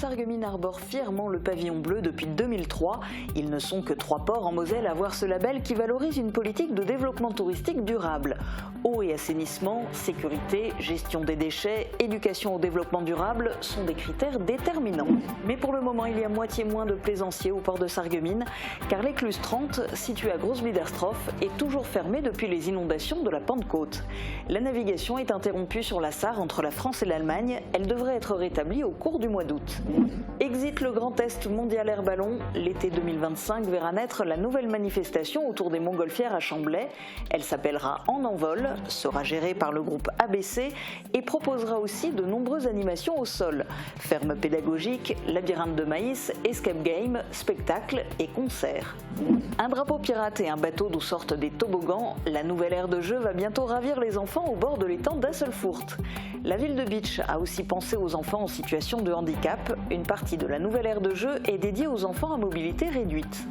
Sarreguemines arbore fièrement le pavillon bleu depuis 2003. Ils ne sont que 3 ports en Moselle à avoir ce label qui valorise une politique de développement touristique durable. Eau et assainissement, sécurité, gestion des déchets, éducation au développement durable sont des critères déterminants. Mais pour le moment, il y a moitié moins de plaisanciers au port de Sarreguemines, car l'écluse 30, située à Grosse-Biederstroff, est toujours fermée depuis les inondations de la Pentecôte. La navigation est interrompue sur la Sarre entre la France et l'Allemagne. Elle devrait être rétablie au cours du mois d'août. Exit le Grand Est mondial air ballon. L'été 2025 verra naître la nouvelle manifestation autour des Montgolfières à Chamblay. Elle s'appellera En Envol, sera gérée par le groupe ABC et proposera aussi de nombreuses animations au sol. Ferme pédagogique, labyrinthe de maïs, escape game, spectacles et concerts. Un drapeau pirate et un bateau d'où sortent des toboggans, la nouvelle aire de jeu va bientôt ravir les enfants au bord de l'étang d'Asselfurt. La ville de Bitche a aussi pensé aux enfants en situation de handicap. Une partie de la nouvelle aire de jeu est dédiée aux enfants à mobilité réduite.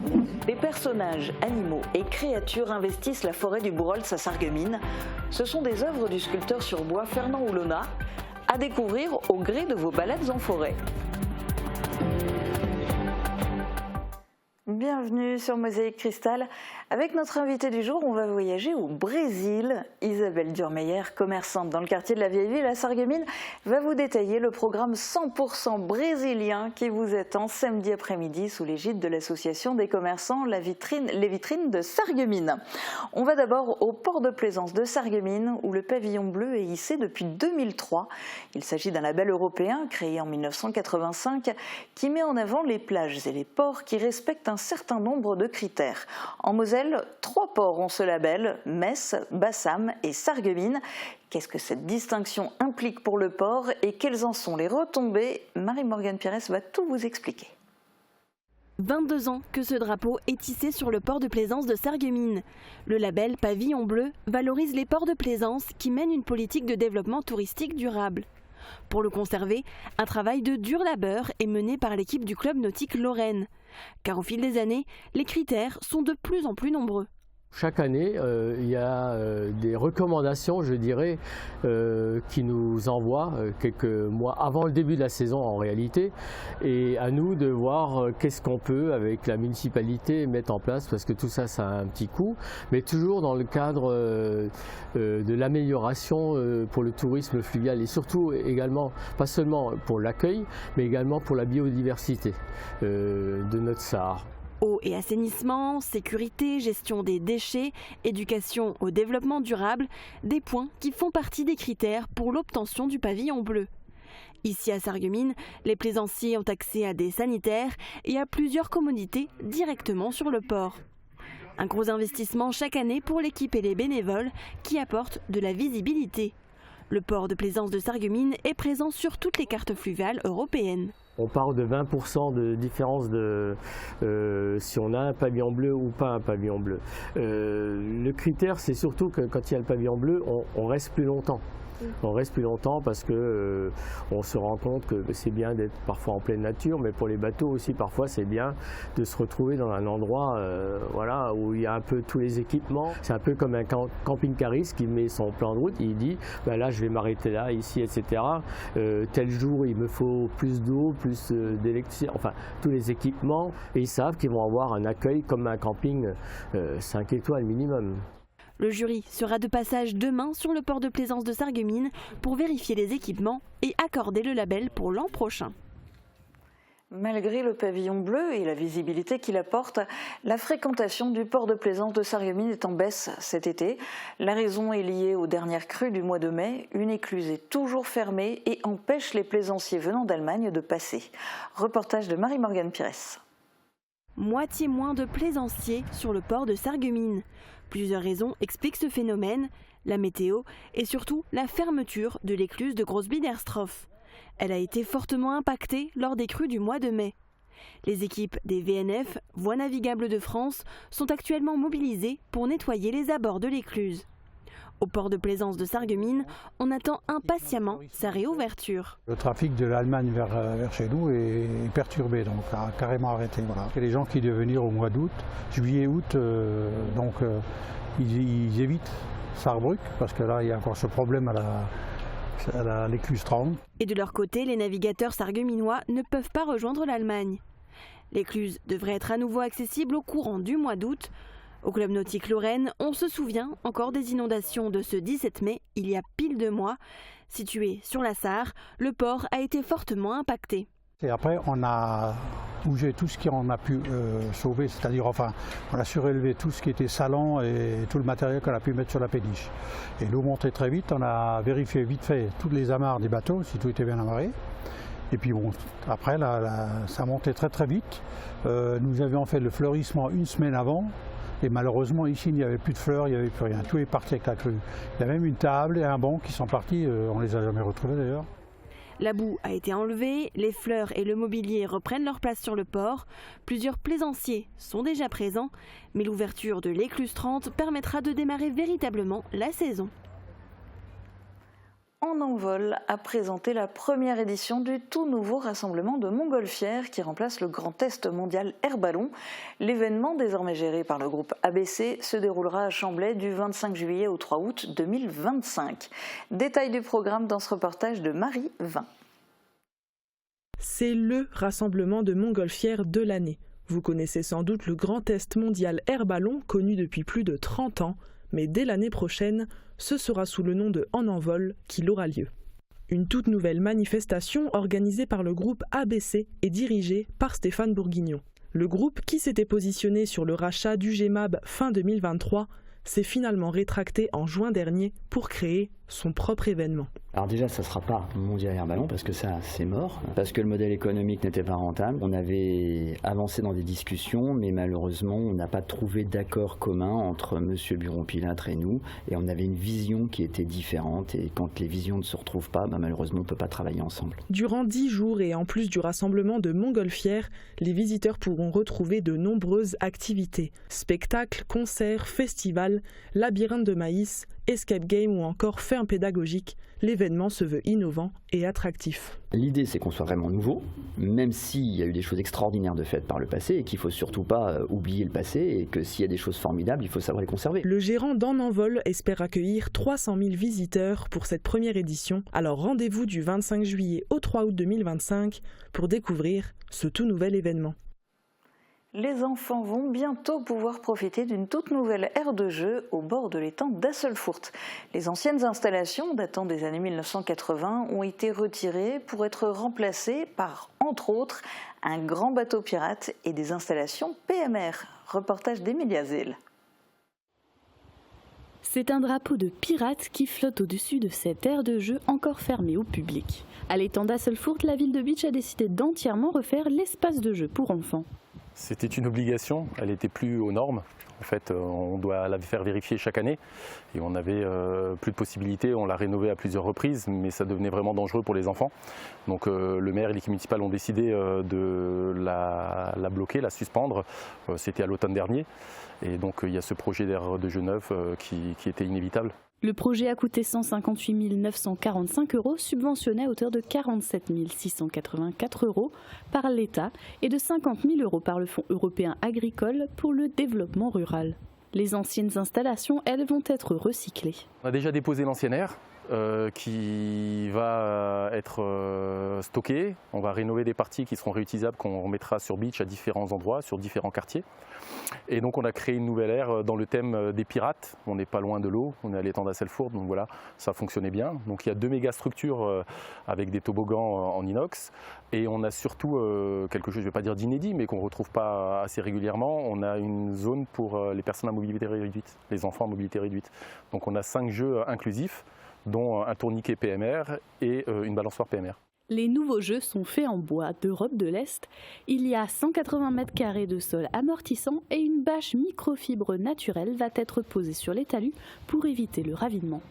Des personnages, animaux et créatures investissent la forêt du Bourolz à Sarreguemines. Ce sont des œuvres du sculpteur sur bois Fernand Oulona, à découvrir au gré de vos balades en forêt. Bienvenue sur Mosaïque Cristal. Avec notre invité du jour, on va voyager au Brésil. Isabelle Durmeyer, commerçante dans le quartier de la Vieille Ville à Sarreguemines, va vous détailler le programme 100% brésilien qui vous attend samedi après-midi sous l'égide de l'association des commerçants Les Vitrines de Sarreguemines. On va d'abord au port de plaisance de Sarreguemines où le pavillon bleu est hissé depuis 2003. Il s'agit d'un label européen créé en 1985 qui met en avant les plages et les ports qui respectent un certain nombre de critères. En Moselle, 3 ports ont ce label, Metz, Bassam et Sarreguemines. Qu'est-ce que cette distinction implique pour le port et quelles en sont les retombées? Marie-Morgane Pires va tout vous expliquer. 22 ans que ce drapeau est hissé sur le port de plaisance de Sarreguemines. Le label Pavillon Bleu valorise les ports de plaisance qui mènent une politique de développement touristique durable. Pour le conserver, un travail de dur labeur est mené par l'équipe du club nautique Lorraine. Car au fil des années, les critères sont de plus en plus nombreux. Chaque année, il y a des recommandations, je dirais, qui nous envoient quelques mois avant le début de la saison en réalité. Et à nous de voir qu'est-ce qu'on peut, avec la municipalité, mettre en place, parce que tout ça, ça a un petit coût, mais toujours dans le cadre de l'amélioration pour le tourisme fluvial et surtout également, pas seulement pour l'accueil, mais également pour la biodiversité de notre Sarre. Eau et assainissement, sécurité, gestion des déchets, éducation au développement durable, des points qui font partie des critères pour l'obtention du pavillon bleu. Ici à Sarreguemines, les plaisanciers ont accès à des sanitaires et à plusieurs commodités directement sur le port. Un gros investissement chaque année pour l'équipe et les bénévoles qui apportent de la visibilité. Le port de plaisance de Sarreguemines est présent sur toutes les cartes fluviales européennes. On parle de 20% de différence si on a un pavillon bleu ou pas un pavillon bleu. Le critère, c'est surtout que quand il y a le pavillon bleu, on reste plus longtemps. On reste plus longtemps parce que on se rend compte que c'est bien d'être parfois en pleine nature, mais pour les bateaux aussi parfois c'est bien de se retrouver dans un endroit voilà, où il y a un peu tous les équipements. C'est un peu comme un camping-cariste qui met son plan de route, il dit ben là je vais m'arrêter là, ici, etc. Tel jour il me faut plus d'eau, plus d'électricité, enfin tous les équipements, et ils savent qu'ils vont avoir un accueil comme un camping 5 étoiles minimum. Le jury sera de passage demain sur le port de plaisance de Sarreguemines pour vérifier les équipements et accorder le label pour l'an prochain. Malgré le pavillon bleu et la visibilité qu'il apporte, la fréquentation du port de plaisance de Sarreguemines est en baisse cet été. La raison est liée aux dernières crues du mois de mai. Une écluse est toujours fermée et empêche les plaisanciers venant d'Allemagne de passer. Reportage de Marie-Morgane Pires. Moitié moins de plaisanciers sur le port de Sarreguemines. Plusieurs raisons expliquent ce phénomène, la météo et surtout la fermeture de l'écluse de Grosse-Biederstroff. Elle a été fortement impactée lors des crues du mois de mai. Les équipes des VNF, Voies navigables de France, sont actuellement mobilisées pour nettoyer les abords de l'écluse. Au port de plaisance de Sarreguemines, on attend impatiemment sa réouverture. Le trafic de l'Allemagne vers chez nous est perturbé, donc a carrément arrêté. Voilà. Il y a des gens qui devaient venir au mois d'août, juillet-août, ils évitent Sarrebruck, parce que là il y a encore ce problème l'écluse 30. Et de leur côté, les navigateurs sarregueminois ne peuvent pas rejoindre l'Allemagne. L'écluse devrait être à nouveau accessible au courant du mois d'août. Au Club Nautique Lorraine, on se souvient encore des inondations de ce 17 mai, il y a pile 2 mois. Situé sur la Sarre, le port a été fortement impacté. Et après, on a bougé tout ce qu'on a pu sauver, c'est-à-dire on a surélevé tout ce qui était salant et tout le matériel qu'on a pu mettre sur la péniche. Et l'eau montait très vite, on a vérifié vite fait toutes les amarres des bateaux, si tout était bien amarré. Et puis bon, après, ça montait très très vite. Nous avions fait le fleurissement une semaine avant. Et malheureusement, ici, il n'y avait plus de fleurs, il n'y avait plus rien. Tout est parti avec la crue. Il y a même une table et un banc qui sont partis. On ne les a jamais retrouvés d'ailleurs. La boue a été enlevée, les fleurs et le mobilier reprennent leur place sur le port. Plusieurs plaisanciers sont déjà présents, mais l'ouverture de l'écluse 30 permettra de démarrer véritablement la saison. En Envol a présenté la première édition du tout nouveau rassemblement de Montgolfière qui remplace le Grand Test mondial Air Ballon. L'événement, désormais géré par le groupe ABC, se déroulera à Chamblay du 25 juillet au 3 août 2025. Détail du programme dans ce reportage de Marie Vin. C'est le rassemblement de Montgolfière de l'année. Vous connaissez sans doute le Grand Test mondial Air Ballon, connu depuis plus de 30 ans, mais dès l'année prochaine, ce sera sous le nom de En Envol qu'il aura lieu. Une toute nouvelle manifestation organisée par le groupe ABC et dirigée par Stéphane Bourguignon. Le groupe, qui s'était positionné sur le rachat du GMAB fin 2023, s'est finalement rétracté en juin dernier pour créer son propre événement. Alors déjà, ça ne sera pas mondial Air Ballon parce que ça, c'est mort, parce que le modèle économique n'était pas rentable. On avait avancé dans des discussions, mais malheureusement, on n'a pas trouvé d'accord commun entre M. Buron-Pilâtre et nous, et on avait une vision qui était différente, et quand les visions ne se retrouvent pas, malheureusement, on ne peut pas travailler ensemble. Durant 10 jours et en plus du rassemblement de Montgolfière, les visiteurs pourront retrouver de nombreuses activités. Spectacles, concerts, festivals, labyrinthe de maïs, escape game ou encore ferme pédagogique, l'événement se veut innovant et attractif. L'idée, c'est qu'on soit vraiment nouveau, même s'il y a eu des choses extraordinaires de faites par le passé et qu'il ne faut surtout pas oublier le passé et que s'il y a des choses formidables, il faut savoir les conserver. Le gérant d'En Envol espère accueillir 300 000 visiteurs pour cette première édition. Alors rendez-vous du 25 juillet au 3 août 2025 pour découvrir ce tout nouvel événement. Les enfants vont bientôt pouvoir profiter d'une toute nouvelle aire de jeu au bord de l'étang d'Asselfourt. Les anciennes installations datant des années 1980 ont été retirées pour être remplacées par, entre autres, un grand bateau pirate et des installations PMR. Reportage d'Emilia Zell. C'est un drapeau de pirate qui flotte au-dessus de cette aire de jeu encore fermée au public. À l'étang d'Asselfourt, la ville de Bitche a décidé d'entièrement refaire l'espace de jeu pour enfants. C'était une obligation, elle n'était plus aux normes. En fait, on doit la faire vérifier chaque année et on n'avait plus de possibilités. On l'a rénovée à plusieurs reprises, mais ça devenait vraiment dangereux pour les enfants. Donc le maire et l'équipe municipale ont décidé de la bloquer, la suspendre. C'était à l'automne dernier. Et donc il y a ce projet d'aire de jeu neuf qui était inévitable. Le projet a coûté 158 945 €, subventionné à hauteur de 47 684 € par l'État et de 50 000 € par le Fonds européen agricole pour le développement rural. Les anciennes installations, elles, vont être recyclées. On a déjà déposé l'ancienne aire qui va être stockée. On va rénover des parties qui seront réutilisables, qu'on remettra sur Bitche à différents endroits, sur différents quartiers. Et donc on a créé une nouvelle aire dans le thème des pirates. On n'est pas loin de l'eau, on est à l'étang d'Asselfourt, donc voilà, ça fonctionnait bien. Donc il y a 2 méga structures avec des toboggans en inox. Et on a surtout quelque chose, je ne vais pas dire d'inédit, mais qu'on ne retrouve pas assez régulièrement. On a une zone pour les personnes à mobilité réduite, les enfants à mobilité réduite. Donc on a 5 jeux inclusifs, dont un tourniquet PMR et une balançoire PMR. Les nouveaux jeux sont faits en bois d'Europe de l'Est. Il y a 180 m² de sol amortissant et une bâche microfibre naturelle va être posée sur les talus pour éviter le ravinement.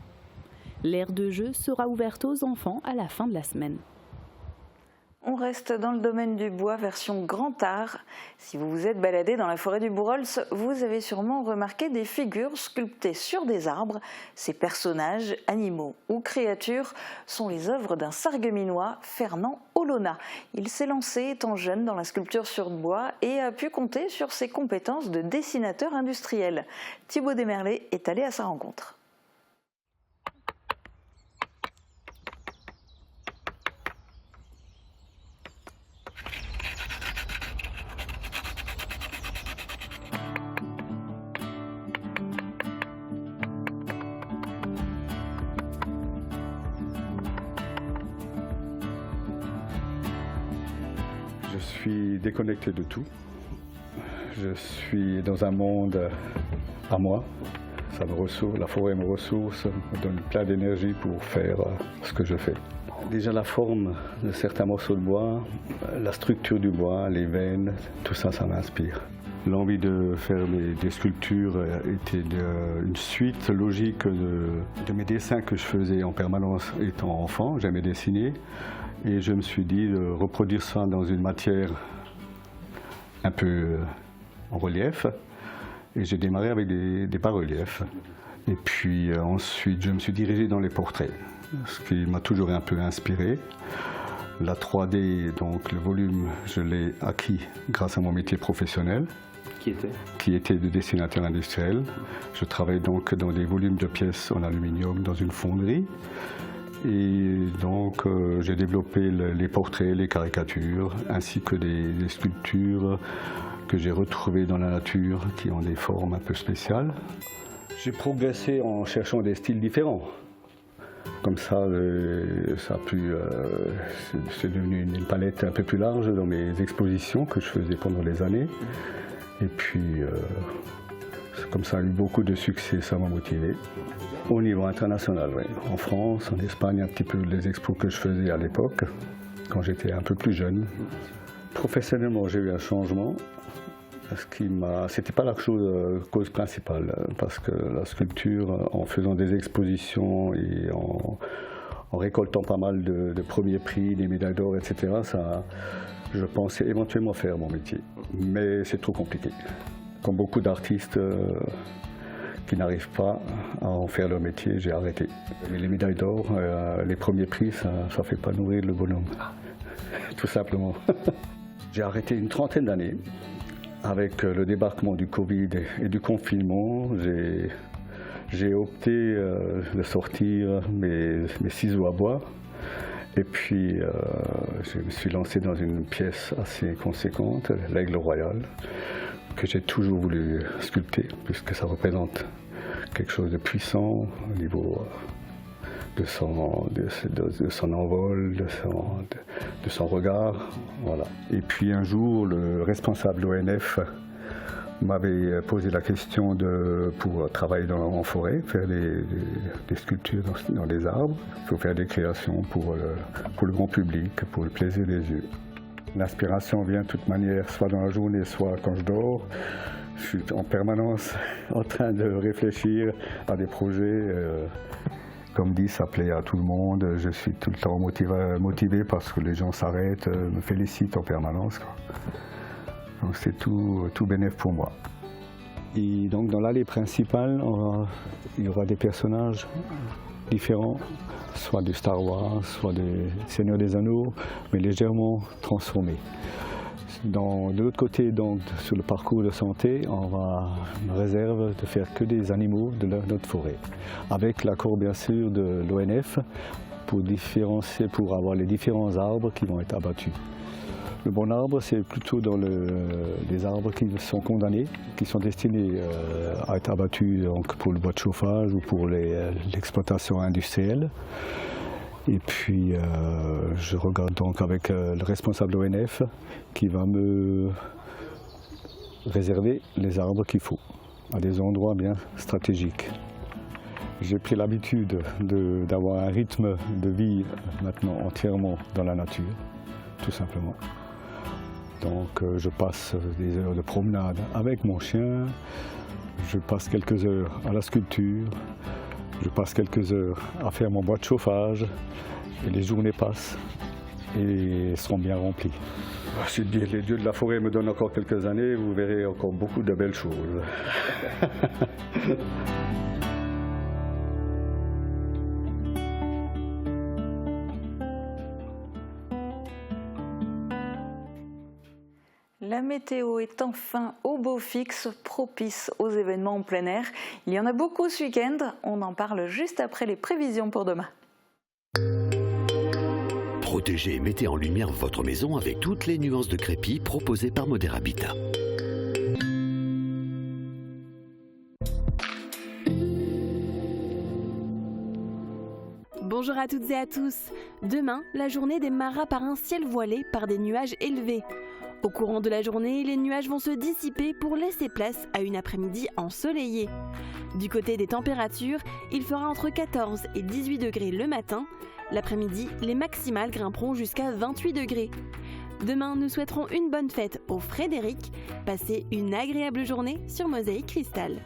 L'aire de jeu sera ouverte aux enfants à la fin de la semaine. On reste dans le domaine du bois, version grand art. Si vous vous êtes baladé dans la forêt du Bourrols, vous avez sûrement remarqué des figures sculptées sur des arbres. Ces personnages, animaux ou créatures, sont les œuvres d'un sarregueminois, Fernand Olona. Il s'est lancé étant jeune dans la sculpture sur bois et a pu compter sur ses compétences de dessinateur industriel. Thibaut Desmerlet est allé à sa rencontre. Je suis déconnecté de tout. Je suis dans un monde à moi. Ça me ressource, la forêt me ressource, me donne plein d'énergie pour faire ce que je fais. Déjà la forme de certains morceaux de bois, la structure du bois, les veines, tout ça, ça m'inspire. L'envie de faire des sculptures était une suite logique de mes dessins que je faisais en permanence étant enfant. J'aimais dessiner et je me suis dit de reproduire ça dans une matière un peu en relief. Et j'ai démarré avec des bas-reliefs. Et puis ensuite, je me suis dirigé dans les portraits, ce qui m'a toujours un peu inspiré. La 3D, donc le volume, je l'ai acquis grâce à mon métier professionnel. Qui était de dessinateur industriel. Je travaille donc dans des volumes de pièces en aluminium dans une fonderie. Et donc j'ai développé les portraits, les caricatures, ainsi que des sculptures que j'ai retrouvées dans la nature, qui ont des formes un peu spéciales. J'ai progressé en cherchant des styles différents. Comme ça, c'est devenu une palette un peu plus large dans mes expositions que je faisais pendant les années. Et puis, comme ça a eu beaucoup de succès, ça m'a motivé. Au niveau international, oui. En France, en Espagne, un petit peu les expos que je faisais à l'époque, quand j'étais un peu plus jeune. Professionnellement, j'ai eu un changement. C'était pas la cause principale, parce que la sculpture, en faisant des expositions et en récoltant pas mal de premiers prix, des médailles d'or, etc., je pensais éventuellement faire mon métier. Mais c'est trop compliqué. Comme beaucoup d'artistes qui n'arrivent pas à en faire leur métier, j'ai arrêté. Mais les médailles d'or, les premiers prix, ça ne fait pas nourrir le bonhomme. Tout simplement. J'ai arrêté une trentaine d'années. Avec le débarquement du Covid et du confinement, j'ai opté de sortir mes ciseaux à bois. Et puis, je me suis lancé dans une pièce assez conséquente, l'Aigle Royal, que j'ai toujours voulu sculpter, puisque ça représente quelque chose de puissant au niveau de son envol, de son regard. Voilà. Et puis un jour, le responsable de l'ONF m'avait posé la question pour travailler en forêt, faire des sculptures dans les arbres. Il faut faire des créations pour le grand public, pour le plaisir des yeux. L'inspiration vient de toute manière, soit dans la journée, soit quand je dors. Je suis en permanence en train de réfléchir à des projets. Comme dit, ça plaît à tout le monde. Je suis tout le temps motivé parce que les gens s'arrêtent, me félicitent en permanence, quoi. Donc c'est tout bénéf pour moi. Et donc dans l'allée principale, il y aura des personnages différents, soit du Star Wars, soit des Seigneurs des Anneaux, mais légèrement transformés. De l'autre côté, donc, sur le parcours de santé, me réserve de faire que des animaux de notre forêt, avec l'accord bien sûr de l'ONF pour avoir les différents arbres qui vont être abattus. Le bon arbre, c'est plutôt dans les arbres qui sont condamnés, qui sont destinés à être abattus donc, pour le bois de chauffage ou pour l'exploitation industrielle. Et puis je regarde donc avec le responsable ONF qui va me réserver les arbres qu'il faut à des endroits bien stratégiques. J'ai pris l'habitude d'avoir un rythme de vie maintenant entièrement dans la nature, tout simplement. Donc je passe des heures de promenade avec mon chien, je passe quelques heures à la sculpture, je passe quelques heures à faire mon bois de chauffage et les journées passent et seront bien remplies. Si les dieux de la forêt me donnent encore quelques années, vous verrez encore beaucoup de belles choses. La météo est enfin au beau fixe, propice aux événements en plein air. Il y en a beaucoup ce week-end, on en parle juste après les prévisions pour demain. Protégez et mettez en lumière votre maison avec toutes les nuances de crépi proposées par Modèle Habitat. Bonjour à toutes et à tous. Demain, la journée démarrera par un ciel voilé par des nuages élevés. Au courant de la journée, les nuages vont se dissiper pour laisser place à une après-midi ensoleillée. Du côté des températures, il fera entre 14 et 18 degrés le matin. L'après-midi, les maximales grimperont jusqu'à 28 degrés. Demain, nous souhaiterons une bonne fête au Frédéric. Passez une agréable journée sur Mosaïque Cristal.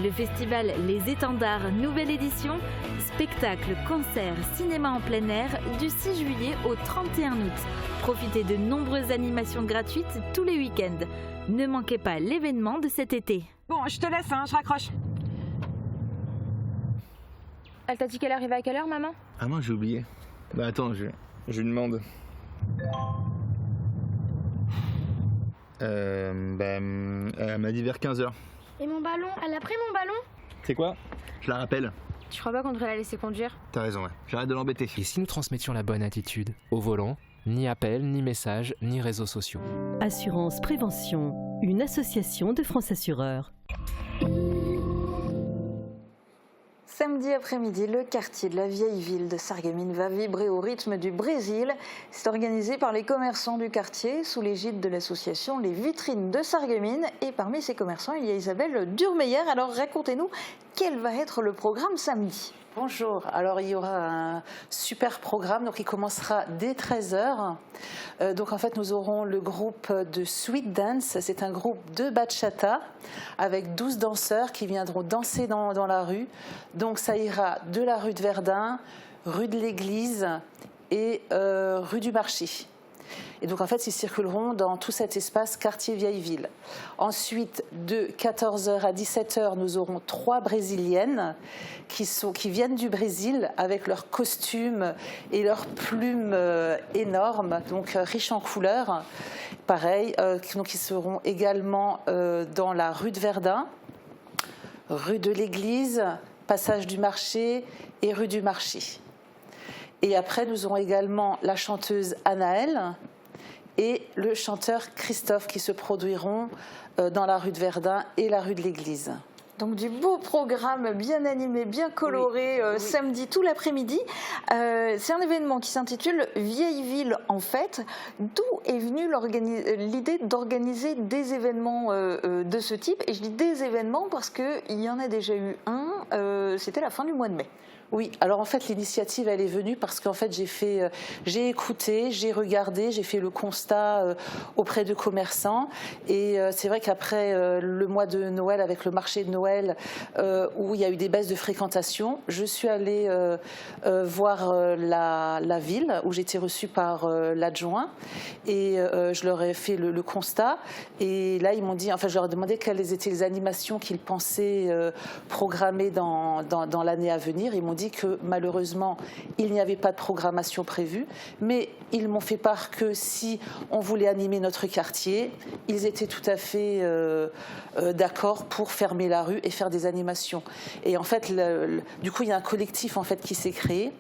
Le festival Les Étendards, nouvelle édition, spectacle, concert, cinéma en plein air du 6 juillet au 31 août. Profitez de nombreuses animations gratuites tous les week-ends. Ne manquez pas l'événement de cet été. Bon, je te laisse, je raccroche. Elle t'a dit qu'elle arrivait à quelle heure, maman? Ah non, j'ai oublié. Bah attends, je lui demande. Elle m'a dit vers 15h. Et mon ballon? Elle a pris mon ballon? C'est quoi? Je la rappelle. Tu crois pas qu'on devrait la laisser conduire? T'as raison, ouais. J'arrête de l'embêter. Et si nous transmettions la bonne attitude? Au volant, ni appel, ni message, ni réseaux sociaux. Assurance Prévention, une association de France Assureurs. Samedi après-midi, le quartier de la vieille ville de Sarreguemines va vibrer au rythme du Brésil. C'est organisé par les commerçants du quartier sous l'égide de l'association Les Vitrines de Sarreguemines. Et parmi ces commerçants, il y a Isabelle Durmeyer. Alors racontez-nous, quel va être le programme samedi ? Bonjour, alors il y aura un super programme, donc il commencera dès 13h. Donc en fait nous aurons le groupe de Sweet Dance, c'est un groupe de bachata avec 12 danseurs qui viendront danser dans la rue. Donc ça ira de la rue de Verdun, rue de l'Église et rue du Marché. Et donc en fait, ils circuleront dans tout cet espace quartier Vieille Ville. Ensuite, de 14h à 17h, nous aurons 3 Brésiliennes qui viennent du Brésil avec leurs costumes et leurs plumes énormes, donc riches en couleurs. Pareil, donc ils seront également dans la rue de Verdun, rue de l'Église, passage du Marché et rue du Marché. Et après, nous aurons également la chanteuse Anaëlle et le chanteur Christophe qui se produiront dans la rue de Verdun et la rue de l'Église. Donc du beau programme bien animé, bien coloré, oui. Samedi tout l'après-midi. C'est un événement qui s'intitule Vieille Ville en fête. D'où est venue l'idée d'organiser des événements de ce type? Et je dis des événements parce qu'il y en a déjà eu un, c'était la fin du mois de mai. Oui, alors en fait l'initiative elle est venue parce qu'en fait j'ai écouté, j'ai regardé, j'ai fait le constat auprès de commerçants et c'est vrai qu'après le mois de Noël avec le marché de Noël où il y a eu des baisses de fréquentation, je suis allée voir la ville où j'étais reçue par l'adjoint et je leur ai fait le constat et là ils m'ont dit, enfin je leur ai demandé quelles étaient les animations qu'ils pensaient programmer dans l'année à venir. Ils m'ont dit que malheureusement il n'y avait pas de programmation prévue, mais ils m'ont fait part que si on voulait animer notre quartier, ils étaient tout à fait d'accord pour fermer la rue et faire des animations. Et en fait, du coup, il y a un collectif en fait qui s'est créé.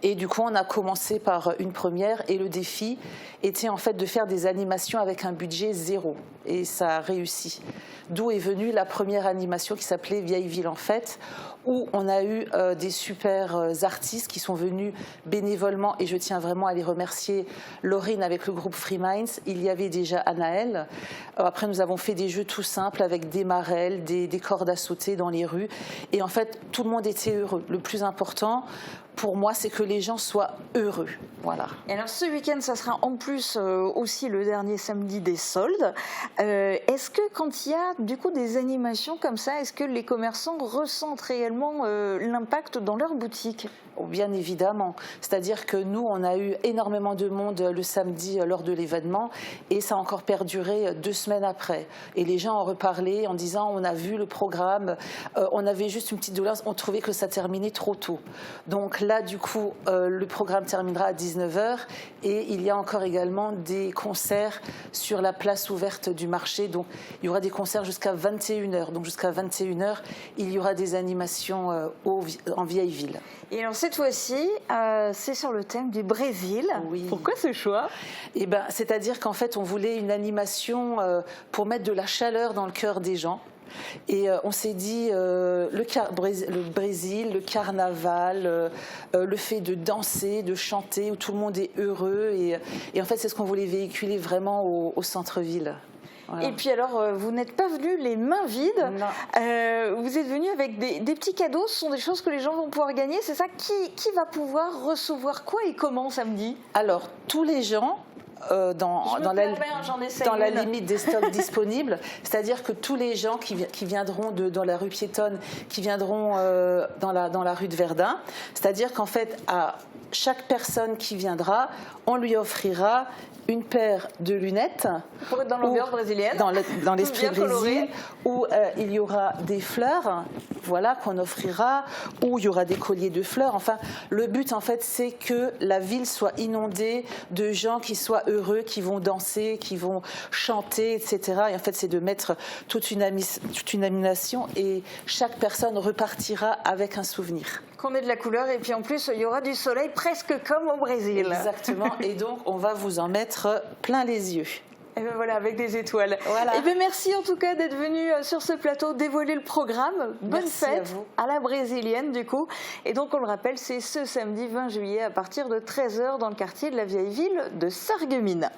Et du coup, on a commencé par une première et le défi était en fait de faire des animations avec un budget zéro. Et ça a réussi. D'où est venue la première animation qui s'appelait Vieille Ville en fête, où on a eu des super artistes qui sont venus bénévolement, et je tiens vraiment à les remercier, Laurine avec le groupe Free Minds, il y avait déjà Anaëlle. Après, nous avons fait des jeux tout simples avec des marelles, des cordes à sauter dans les rues. Et en fait, tout le monde était heureux. Le plus important, pour moi, c'est que les gens soient heureux. Voilà. Et alors ce week-end, ça sera en plus aussi le dernier samedi des soldes. Est-ce que quand il y a du coup des animations comme ça, est-ce que les commerçants ressentent réellement l'impact dans leur boutique ? Bien évidemment. C'est-à-dire que nous, on a eu énormément de monde le samedi lors de l'événement et ça a encore perduré 2 semaines après. Et les gens en reparlaient en disant on a vu le programme, on avait juste une petite douleur, on trouvait que ça terminait trop tôt. Donc là, du coup, le programme terminera à 19h et il y a encore également des concerts sur la place ouverte du marché. Donc il y aura des concerts jusqu'à 21h. Donc jusqu'à 21h, il y aura des animations en vieille ville. Et alors cette fois-ci, c'est sur le thème du Brésil. Oui. Pourquoi ce choix ? Eh ben, c'est-à-dire qu'en fait, on voulait une animation pour mettre de la chaleur dans le cœur des gens. Et on s'est dit, le Brésil, le carnaval, le fait de danser, de chanter, où tout le monde est heureux. Et en fait, c'est ce qu'on voulait véhiculer vraiment au centre-ville. Voilà. Et puis alors, vous n'êtes pas venus les mains vides. Vous êtes venus avec des petits cadeaux. Ce sont des choses que les gens vont pouvoir gagner. C'est ça. Qui va pouvoir recevoir quoi et comment samedi ? Alors, tous les gens... dans la limite des stocks disponibles, c'est-à-dire que tous les gens qui viendront dans la rue piétonne, qui viendront dans la rue de Verdun, c'est-à-dire qu'en fait, à chaque personne qui viendra, on lui offrira une paire de lunettes pour être dans l'ambiance brésilienne, dans l'esprit Brésil, où il y aura des fleurs, voilà, qu'on offrira, où il y aura des colliers de fleurs. Enfin, le but en fait, c'est que la ville soit inondée de gens qui soient heureux, qui vont danser, qui vont chanter, etc. Et en fait, c'est de mettre toute une animation et chaque personne repartira avec un souvenir. Qu'on ait de la couleur et puis en plus, il y aura du soleil presque comme au Brésil. Exactement. Et donc, on va vous en mettre plein les yeux. Et bien voilà, avec des étoiles. Voilà. Et bien merci en tout cas d'être venu sur ce plateau dévoiler le programme. Bonne fête à la brésilienne du coup. Et donc on le rappelle, c'est ce samedi 20 juillet à partir de 13h dans le quartier de la vieille ville de Sarreguemines.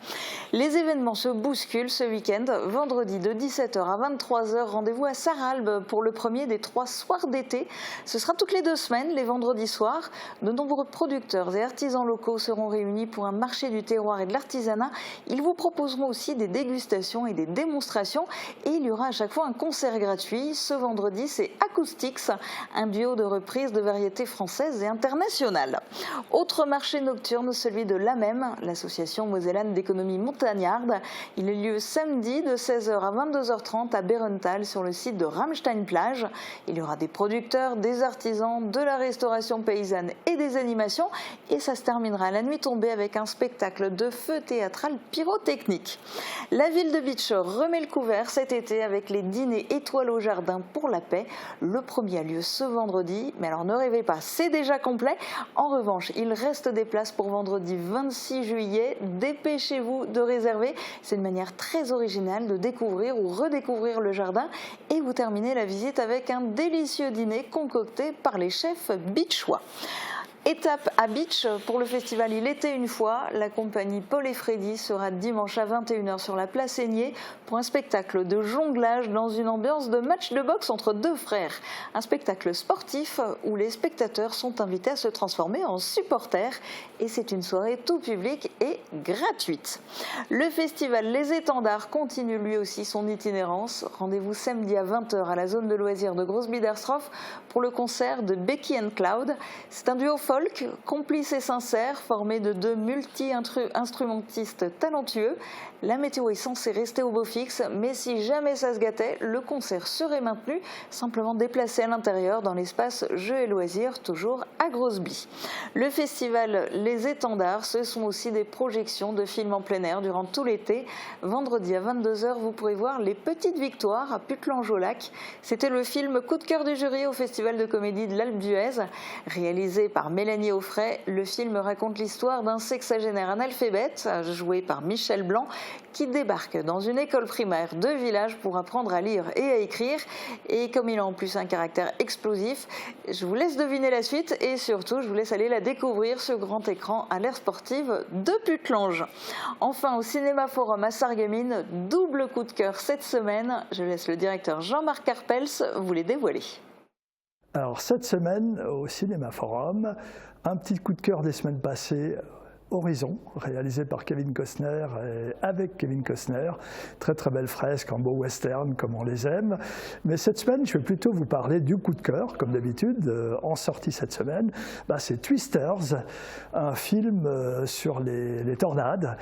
Les événements se bousculent ce week-end. Vendredi de 17h à 23h, rendez-vous à Sarralbe pour le premier des 3 soirs d'été. Ce sera toutes les 2 semaines, les vendredis soirs. De nombreux producteurs et artisans locaux seront réunis pour un marché du terroir et de l'artisanat. Ils vous proposeront aussi des dégustations et des démonstrations et il y aura à chaque fois un concert gratuit. Ce vendredi, c'est Acoustics, un duo de reprises de variétés françaises et internationales. Autre marché nocturne, celui de l'AMEM, l'association mosellane d'économie montagnarde. Il a lieu samedi de 16h à 22h30 à Bérenthal sur le site de Ramstein Plage. Il y aura des producteurs, des artisans, de la restauration paysanne et des animations et ça se terminera à la nuit tombée avec un spectacle de feu théâtral pyrotechnique. La ville de Bitche remet le couvert cet été avec les dîners étoiles au jardin pour la paix. Le premier a lieu ce vendredi, mais alors ne rêvez pas, c'est déjà complet. En revanche, il reste des places pour vendredi 26 juillet. Dépêchez-vous de réserver. C'est une manière très originale de découvrir ou redécouvrir le jardin et vous terminez la visite avec un délicieux dîner concocté par les chefs bitchois. Étape à Bitche pour le festival Il était une fois. La compagnie Paul et Freddy sera dimanche à 21h sur la place Aigné pour un spectacle de jonglage dans une ambiance de match de boxe entre 2 frères. Un spectacle sportif où les spectateurs sont invités à se transformer en supporters et c'est une soirée tout public et gratuite. Le festival Les Étendards continue lui aussi son itinérance. Rendez-vous samedi à 20h à la zone de loisirs de Grosse-Biederstroff pour le concert de Becky and Cloud. C'est un duo folk, complice et sincère, formé de 2 multi-instrumentistes talentueux. La météo est censée rester au beau fixe, mais si jamais ça se gâtait, le concert serait maintenu, simplement déplacé à l'intérieur dans l'espace Jeux et Loisirs, toujours à Grosse-Bi. Le festival Les Étendards, ce sont aussi des projections de films en plein air durant tout l'été. Vendredi à 22h, vous pourrez voir Les Petites Victoires à Putelange-au-Lac. C'était le film coup de cœur du jury au Festival de comédie de l'Alpe d'Huez. Réalisé par Mélanie Offray, le film raconte l'histoire d'un sexagénaire analphabète, joué par Michel Blanc, qui débarque dans une école primaire de village pour apprendre à lire et à écrire. Et comme il a en plus un caractère explosif, je vous laisse deviner la suite et surtout, je vous laisse aller la découvrir sur grand écran à l'ère sportive de Putelange. Enfin, au Cinéma Forum à Sarreguemines, double coup de cœur cette semaine. Je laisse le directeur Jean-Marc Carpels vous les dévoiler. Alors cette semaine au Cinéma Forum, un petit coup de cœur des semaines passées, Horizon, réalisé par Kevin Costner et avec Kevin Costner. Très très belle fresque en beau western comme on les aime. Mais cette semaine, je vais plutôt vous parler du coup de cœur, comme d'habitude, en sortie cette semaine. C'est Twisters, un film sur les tornades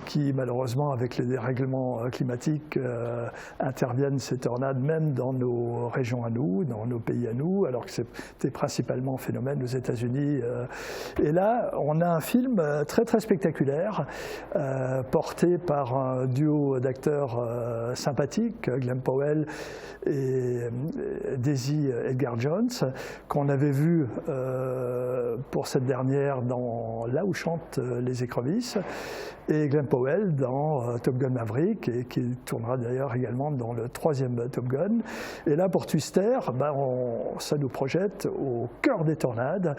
qui malheureusement avec les dérèglements climatiques interviennent ces tornades même dans nos régions à nous, dans nos pays à nous, alors que c'était principalement un phénomène aux États-Unis. Et là, on a un film très très spectaculaire porté par un duo d'acteurs sympathiques, Glen Powell et Daisy Edgar Jones, qu'on avait vu pour cette dernière dans Là où chantent les écrevisses, et Glen Powell dans Top Gun Maverick, et qui tournera d'ailleurs également dans le 3e Top Gun. Et là pour Twister, ça nous projette au cœur des tornades.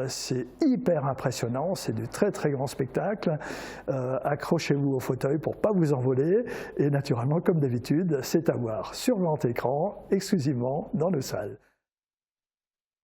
C'est hyper impressionnant, c'est du très très grand spectacle. Accrochez-vous au fauteuil pour ne pas vous envoler, et naturellement comme d'habitude, c'est à voir sur grand écran, exclusivement dans nos salles.